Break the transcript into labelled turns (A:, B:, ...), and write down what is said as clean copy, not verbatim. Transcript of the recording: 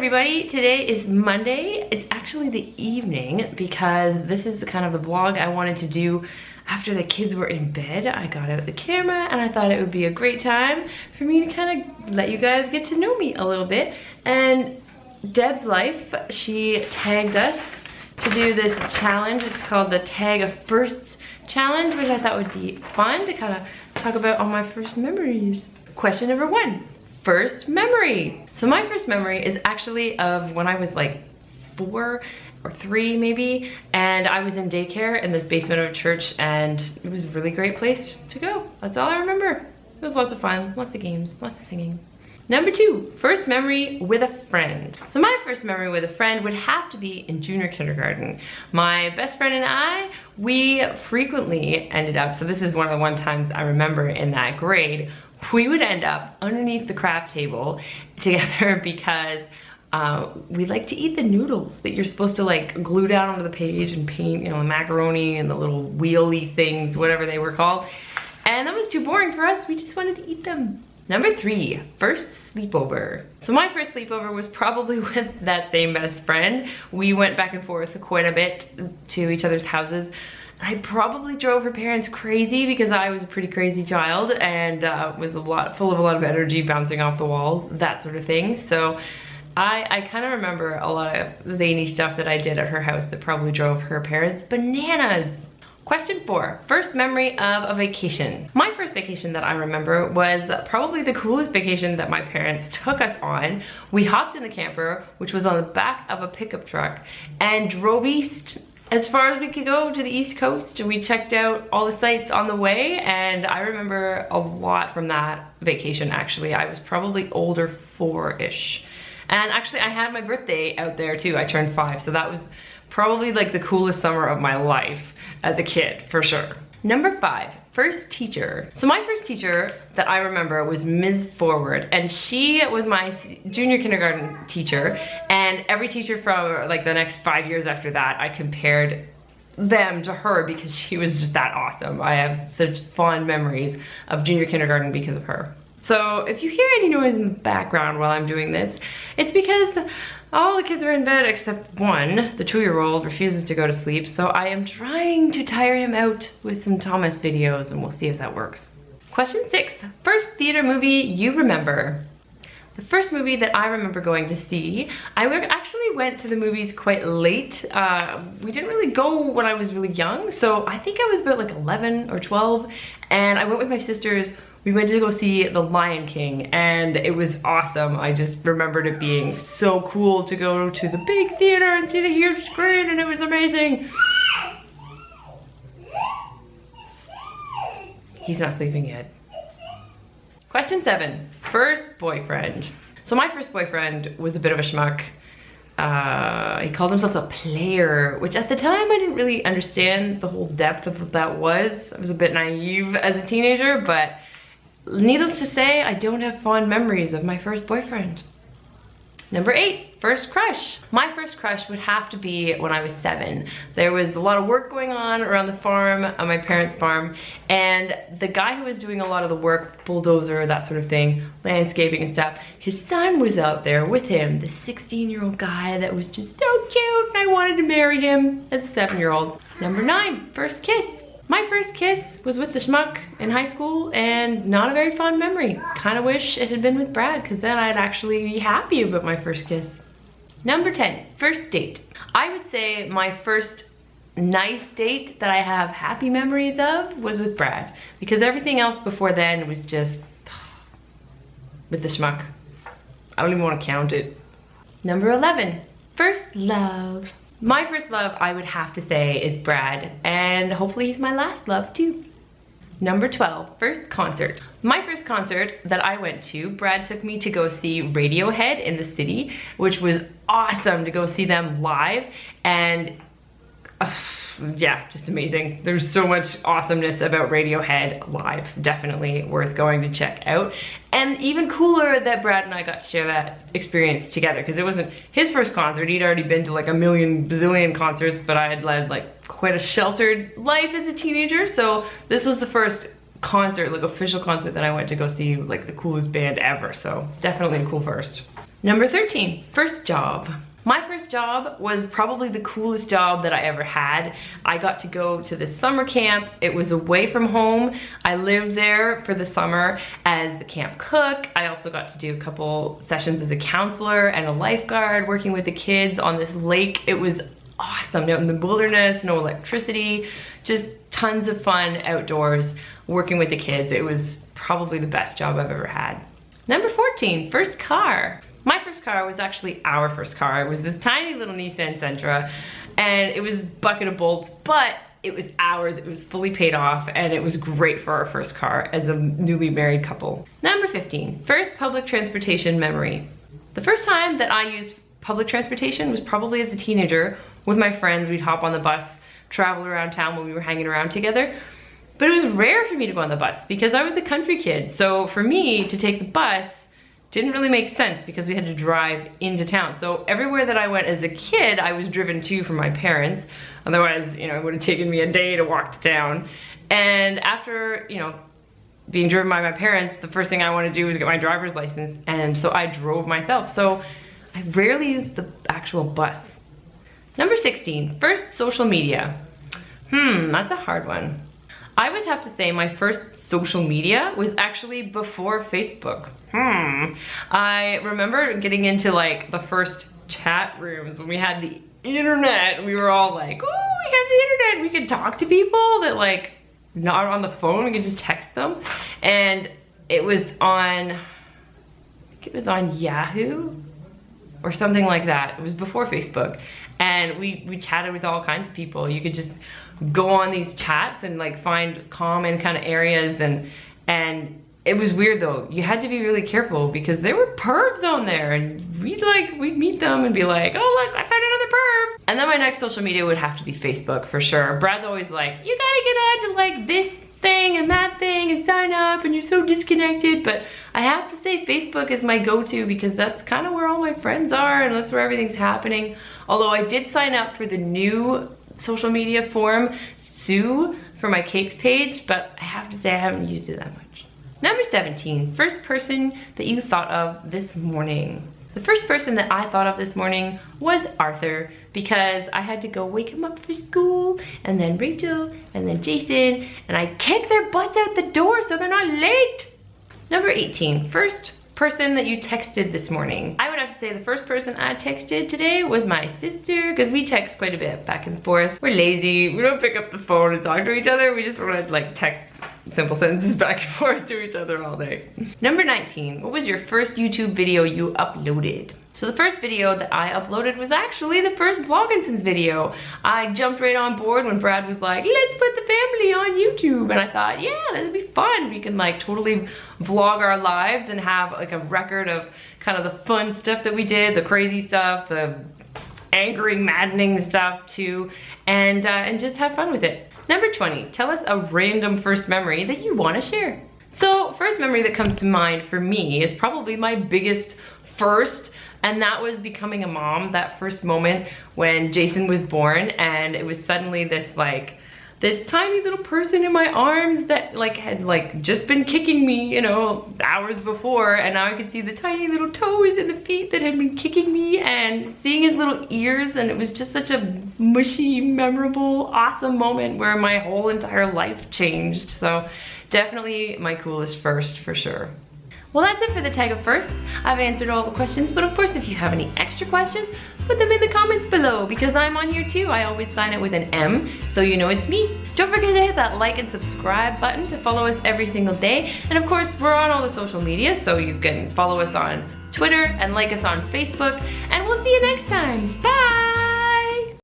A: everybody, today is Monday. It's actually the evening because this is kind of the vlog I wanted to do after the kids were in bed. I got out the camera and I thought it would be a great time for me to kind of let you guys get to know me a little bit. And Deb's Life, she tagged us to do this challenge. It's called the Tag of Firsts Challenge, which I thought would be fun to kind of talk about all my first memories. Question number 1. First memory. So my first memory is actually of when I was like 4 or 3 maybe, and I was in daycare in this basement of a church, and it was a really great place to go. That's all I remember. It was lots of fun, lots of games, lots of singing. Number 2, first memory with a friend. So my first memory with a friend would have to be in junior kindergarten. My best friend and I, we frequently ended up, so this is one of the times I remember in that grade, we would end up underneath the craft table together because we like to eat the noodles that you're supposed to like glue down onto the page and paint, you know, the macaroni and the little wheelie things, whatever they were called. And that was too boring for us. We just wanted to eat them. Number 3, first sleepover. So my first sleepover was probably with that same best friend. We went back and forth quite a bit to each other's houses. I probably drove her parents crazy because I was a pretty crazy child and was full of a lot of energy bouncing off the walls, that sort of thing. So I kind of remember a lot of zany stuff that I did at her house that probably drove her parents bananas. Question 4, first memory of a vacation. My first vacation that I remember was probably the coolest vacation that my parents took us on. We hopped in the camper, which was on the back of a pickup truck, and drove east as far as we could go to the East Coast. We checked out all the sites on the way, and I remember a lot from that vacation actually. I was probably older, 4-ish. And actually I had my birthday out there too. I turned 5, so that was probably like the coolest summer of my life as a kid, for sure. Number 5, first teacher. So my first teacher that I remember was Ms. Forward, and she was my junior kindergarten teacher, and every teacher from like the next 5 years after that, I compared them to her because she was just that awesome. I have such fond memories of junior kindergarten because of her. So if you hear any noise in the background while I'm doing this, it's because all the kids are in bed except one, the 2-year-old, refuses to go to sleep, so I am trying to tire him out with some Thomas videos, and we'll see if that works. Question 6, first theater movie you remember. The first movie that I remember going to see, I actually went to the movies quite late. We didn't really go when I was really young, so I think I was about like 11 or 12, and I went with my sisters. We went to go see The Lion King, and it was awesome. I just remembered it being so cool to go to the big theater and see the huge screen, and it was amazing. He's not sleeping yet. Question 7, first boyfriend. So my first boyfriend was a bit of a schmuck. He called himself a player, which at the time I didn't really understand the whole depth of what that was. I was a bit naive as a teenager, but needless to say, I don't have fond memories of my first boyfriend. Number 8, first crush. My first crush would have to be when I was 7. There was a lot of work going on around the farm, on my parents' farm, and the guy who was doing a lot of the work, bulldozer, that sort of thing, landscaping and stuff, his son was out there with him, the 16-year-old guy that was just so cute, and I wanted to marry him as a 7-year-old. Number 9, first kiss. My first kiss was with the schmuck in high school, and not a very fond memory. Kind of wish it had been with Brad, because then I'd actually be happy about my first kiss. Number 10, first date. I would say my first nice date that I have happy memories of was with Brad, because everything else before then was just with the schmuck. I don't even want to count it. Number 11, first love. My first love, I would have to say, is Brad, and hopefully he's my last love too. Number 12, first concert. My first concert that I went to, Brad took me to go see Radiohead in the city, which was awesome to go see them live, and yeah, just amazing. There's so much awesomeness about Radiohead live. Definitely worth going to check out. And even cooler that Brad and I got to share that experience together, because it wasn't his first concert. He'd already been to like a million bazillion concerts, but I had led like quite a sheltered life as a teenager. So this was the first concert, like official concert, that I went to go see like the coolest band ever. So definitely a cool first. Number 13, first job. My first job was probably the coolest job that I ever had. I got to go to this summer camp. It was away from home. I lived there for the summer as the camp cook. I also got to do a couple sessions as a counselor and a lifeguard working with the kids on this lake. It was awesome, out in the wilderness, no electricity, just tons of fun outdoors working with the kids. It was probably the best job I've ever had. Number 14, first car. My first car was actually our first car. It was this tiny little Nissan Sentra, and it was bucket of bolts, but it was ours. It was fully paid off, and it was great for our first car as a newly married couple. Number 15, first public transportation memory. The first time that I used public transportation was probably as a teenager with my friends. We'd hop on the bus, travel around town when we were hanging around together. But it was rare for me to go on the bus because I was a country kid. So for me to take the bus didn't really make sense because we had to drive into town. So everywhere that I went as a kid, I was driven to from my parents. Otherwise, you know, it would have taken me a day to walk to town. And after, you know, being driven by my parents, the first thing I wanted to do was get my driver's license. And so I drove myself. So I rarely used the actual bus. Number 16, first social media. That's a hard one. I would have to say my first social media was actually before Facebook. I remember getting into like the first chat rooms when we had the internet. We were all like, oh, we have the internet. We could talk to people that like not on the phone. We could just text them. And it was on, I think it was on Yahoo or something like that. It was before Facebook. And we chatted with all kinds of people. You could just go on these chats and like find common kind of areas, and it was weird though. You had to be really careful because there were pervs on there, and we'd meet them and be like, oh look, I found another perv. And then my next social media would have to be Facebook for sure. Brad's always like, you gotta get on to like this thing and that thing and sign up, and you're so disconnected. But I have to say Facebook is my go-to because that's kind of where all my friends are and that's where everything's happening. Although I did sign up for the new social media forum, Sue, for my cakes page, but I have to say I haven't used it that much. Number 17, first person that you thought of this morning. The first person that I thought of this morning was Arthur, because I had to go wake him up for school, and then Rachel, and then Jason, and I kicked their butts out the door so they're not late. Number 18, first person that you texted this morning. I would have to say the first person I texted today was my sister, because we text quite a bit back and forth. We're lazy, we don't pick up the phone and talk to each other, we just want to like text simple sentences back and forth to each other all day. Number 19, what was your first YouTube video you uploaded? So the first video that I uploaded was actually the first Vloginsons video. I jumped right on board when Brad was like, let's put the family on YouTube. And I thought, yeah, that'd be fun. We can like totally vlog our lives and have like a record of kind of the fun stuff that we did, the crazy stuff, the angering, maddening stuff too, and just have fun with it. Number 20, tell us a random first memory that you want to share. So first memory that comes to mind for me is probably my biggest first, and that was becoming a mom. That first moment when Jason was born, and it was suddenly this tiny little person in my arms that had just been kicking me, you know, hours before, and now I could see the tiny little toes and the feet that had been kicking me, and seeing his little ears, and it was just such a mushy, memorable, awesome moment where my whole entire life changed. So definitely my coolest first for sure. Well, that's it for the tag of firsts. I've answered all the questions, but of course if you have any extra questions, put them in the comments below, because I'm on here too. I always sign it with an M, so you know it's me. Don't forget to hit that like and subscribe button to follow us every single day. And of course, we're on all the social media, so you can follow us on Twitter and like us on Facebook. And we'll see you next time. Bye!